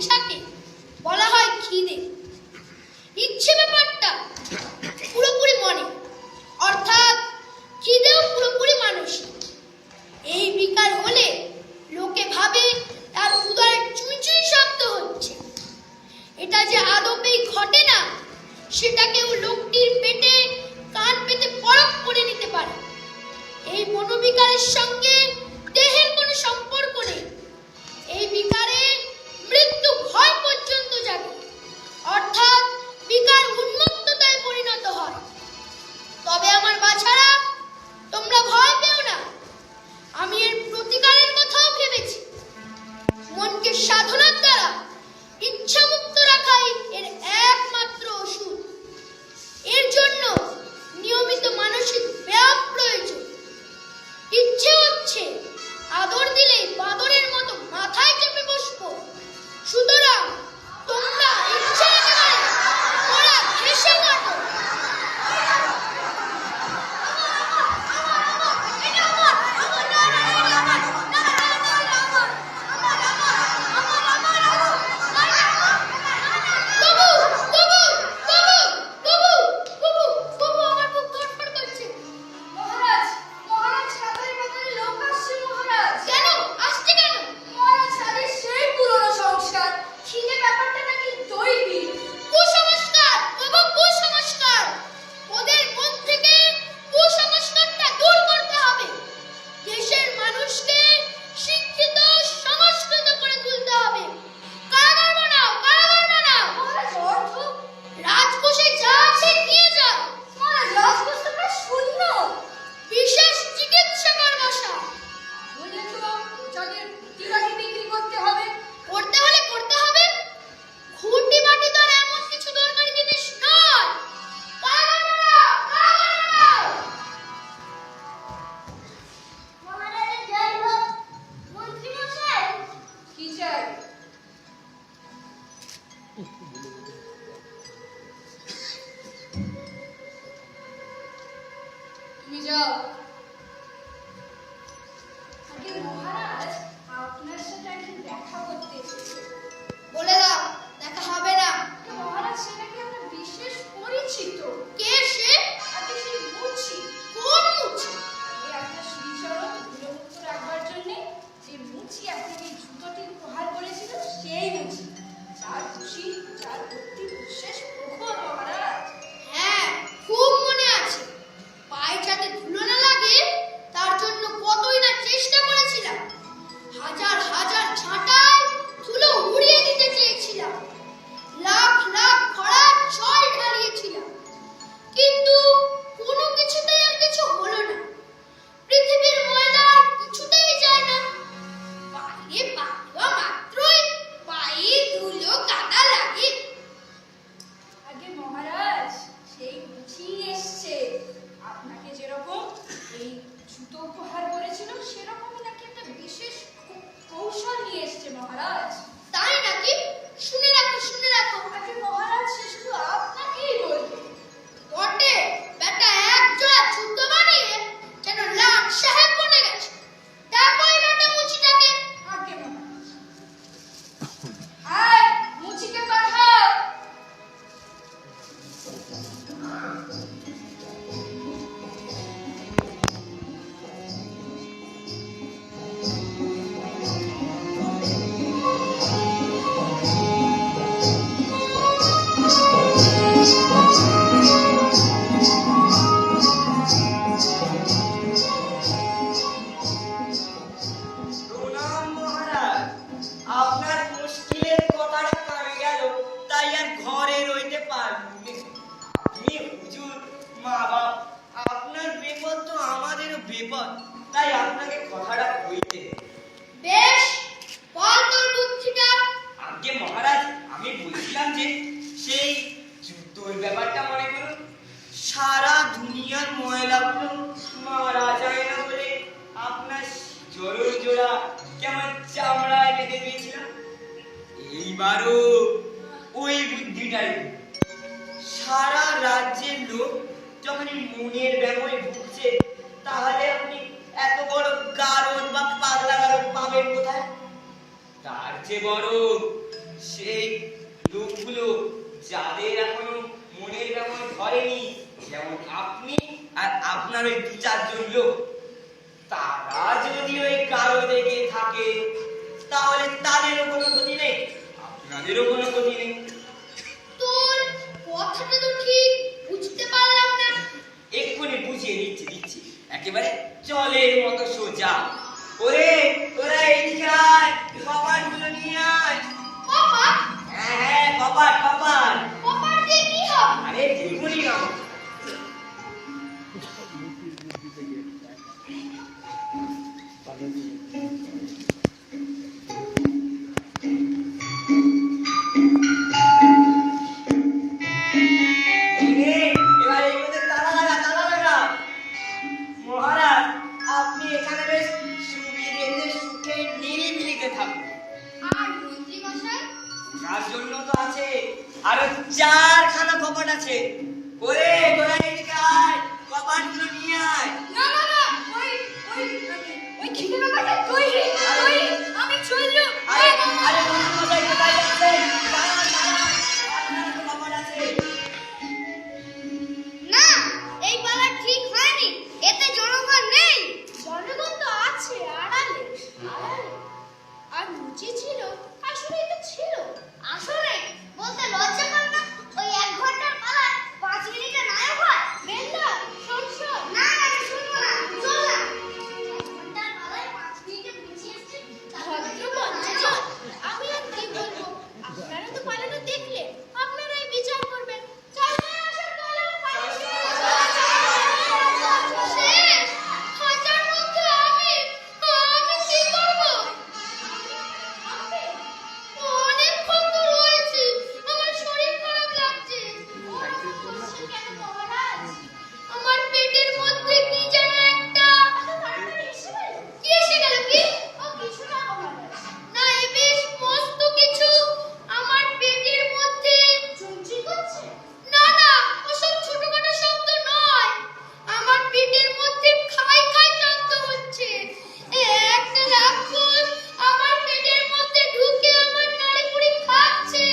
ইচ্ছাকে বলা হয় খিদে। ইচ্ছে ব্যাপারটা পুরোপুরি মনে, অর্থাৎ খিদেও পুরোপুরি মানসিক। এই বিকার হলে লোকে ভাবে তার উদরে চুই চুই শব্দ হচ্ছে। এটা যে আদপেই ঘটে না, সেটা কেউ লোকটির পেটে কান পেতে পরখ করে নিতে পারে। এই মনোবিকারের সঙ্গে দেহের কোনো সম্পর্ক নেই। এই বিকারে মৃত্যু ভয় পর্যন্ত জাগে, অর্থাৎ বিকার উন্মত্ততায় পরিণত হয়। তবে আমার বাছারা, তোমরা ভয় পেও না। আমি এর প্রতিকারের কথাও ভেবেছি। মনকে সাধনার দ্বারা ইচ্ছামুক্ত রাখাই এর একমাত্র ওষুধ। এর জন্য নিয়মিত মানসিক ব্যায়াম প্রয়োজন। ইচ্ছে হচ্ছে আদর দিলেই বাদরের মতো মাথায় চেপে বসবো। সুতরাং তোমরা ইচ্ছে একেবারে ওরা ঘেঁষে কাটো। তুমি যাও। আগে মহারাজ, আপনার সাথে একদিন দেখা করতে এসেছে। বলে দাও, দেখা হবে না। মহারাজ, সে নাকি আপনার বিশেষ পরিচিত। কে সে? আগে সেই মুচি। কোন মুচি? আগে আপনার শ্রীচরণ ধুলোমুক্ত রাখবার জন্য যে মুচি আপনাকে জুতোটি উপহার করেছিল, সেই মুচি। যার খুশি, যার প্রতি বিশেষ প্রখর মহারাজ। হ্যাঁ, খুব মনে আছে। পায়ে যাতে ধুলো না লাগে তার জন্য কতই না চেষ্টা করেছিলাম। হাজার হাজার ঝাঁটায় ধুলো উড়িয়ে দিতে চেয়েছিলাম। লাখ লাখ খড়ার জল ঢালিয়েছিলাম, কিন্তু কোনো কিছুতেই আর কিছু হলো না। পৃথিবীর ময়লা আর কিছুতেই যায় না। পায়ে পা দেওয়া মাত্রই পায়ে ধুলো কাদা লাগে। আগে মহারাজ, সেই মুচি এসছে। আপনাকে যেরকম এই জুতো উপহার করেছিল, সেরকমই নাকি একটা বিশেষ কৌশল নিয়ে এসছে মহারাজ। তাই নাকি? শুনে রাখো, শুনে রাখো। আগে মহারাজ, সে শুধু আপনাকেই বলবে। বটে, বেটা এক জোড়া জুতো বানিয়ে যেন লাট সাহেব বনে গেছে। ডাকোই বেটা মুচিটাকে। আগে মহারাজ। আয়, মুচিকে পাঠাও। প্রণাম মহারাজ। আপনার মুশকিলের কথাটা কানে গেল, তাই আর ঘরে রইতে পারলুম। আপনি হুজুর, মা বাপ, আপনার বিপদ তো আমাদেরও বিপদ, তাই আপনাকে কথাটা কইতে। বেশ, বল তোর বুদ্ধিটা। আগে মহারাজ, আমি বলছিলাম যে সেই জুতোর ব্যাপারটা মনে করুন। সারা দুনিয়ার ময়লাগুলো মারা যায় না বলে আপনার জোড়ো জোড়া কেমন চামড়ায় বেঁধে দিয়েছিলাম। এইবারও ওই বুদ্ধিটাই। সারা রাজ্যের লোক যখন মনের ব্যামোয় ভুগছে, তাহলে আপনি এত বড় গারদ বা পাগলা গারদ পাবেন কোথায়? তার চেয়ে বড় সেই লোকগুলো যাদের এখনো মনের ব্যাপার ধরেনি, যেমন আপনি আর আপনার ওই 2-4 জন লোক, তারা যদি ওই কারো দেখে থাকে তাহলে তাদেরও কোনো ক্ষতি নেই, আপনাদেরও কোনো ক্ষতি নেই। তোর কথাটা তো ঠিক বুঝতে পারলাম না। এক্ষুনি বুঝিয়ে দিচ্ছি একেবারে জলের মতো সোজা। ওরে তোরা এইদিকে আয়, কপাটগুলো নিয়ে আয়। কপাট? হ্যাঁ কপাট। কপাট দিয়ে কি হবে? আরে দেখুনি না, এবার এইগুলোতে তালা লাগা। মহারাজ, আপনি এখানে বেশ সুবিধেতে সুখে নিরিবিলিতে থাকুন। আর মন্ত্রী মশাই? তার জন্য তো আছে আরো 4খানা কপাট আছে। ওরে তোরা এদিকে আয়, কপাটগুলো নিয়ে আয়। না ওই খিদে ব্যাপারটা তৈরি আমি চললো। আরে মন্ত্রীমশাই কোথায় যাচ্ছেন? দাঁড়ান, আপনার তো কপাট আছে। না, এই পালা ঠিক হয়নি। এতে জনগণ নেই। জনগণ তো আছে আড়ালে। আর মুচি ছিল, আসলেই তো ছিল। আসলে বলতে লজ্জা করে না? ওই 1 ঘন্টার পালায় 5 মিনিটে নায়ক হয়। বেন্দা, শোন। না, শুনবো না। চল না। 1 ঘন্টার পালায় 5 মিনিটে মুচি এসছে। ভদ্র পঞ্চাজন, আমি আর কি বলবো? আপনারা তো পালানো দেখলে, আপনারাই বিচার করবেন। চল না, আসল পালা শেষ। হাজার মধ্যে আমি কি করবো? অনেকক্ষণ তো রয়েছি, আমার শরীর খারাপ লাগছে। আমার পেটের মধ্যে কি যেন একটা কি এসে গেল? কি? কিছু না না, এ বেশ মস্ত কিছু আমার পেটের মধ্যে চুনচি করছে। না, ওসব ছোটখাটো শব্দ নয়, আমার পেটের মধ্যে খাই শব্দ হচ্ছে। একটা রাক্ষস আমার পেটের মধ্যে ঢুকে আমার নাড়িভুড়ি খাচ্ছে।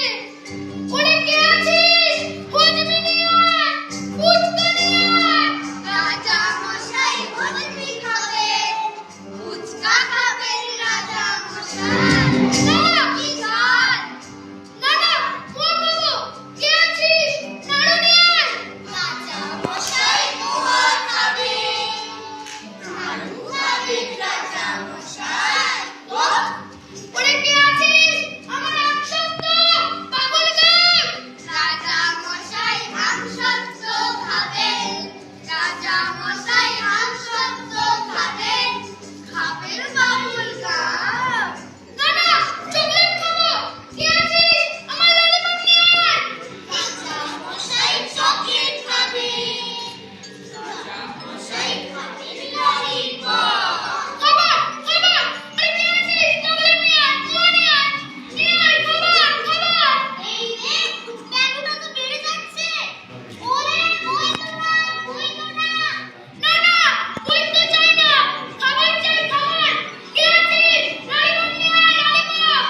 ওরে কে আছিস? হজমি নিয়ে আয়, ফুচকা নিয়ে আয়। রাজা মশাই হজমি খাবে, ফুচকা খাবেন রাজা মশাই। না, কি খান? না, ও বাবু, কে আছিস? নাড়ু নিয়ে আয়। রাজা মশাই মোয়া খাবে, নাড়ু খাবেন রাজা মশাই। ওরে কে আছিস? আমার আমসত্ব, পাগল গান। রাজা মশাই আমসত্ব খাবেন, রাজা মশাই আমসত্ব খাবেন, খাবেন বাবুল গান। না, চকলেট খাবো। কে আছিস? আমার ললিপপ নিয়ে আয়। রাজা মশাই চকলেট খাবে, রাজা মশাই খাবেন ললিপপ। খাবার। আরে কে আছিস? চকলেট নিয়ে আয়, মোয়া নিয়ে আয়। খাবার। এই রে, ব্যাগুটা তো বেড়ে যাচ্ছে। ওরে কই তো না। না, কই তো চাই না। খাবার চাই, খাবার। কে আছিস? ললিপপ নিয়ে আয়, ললিপপ।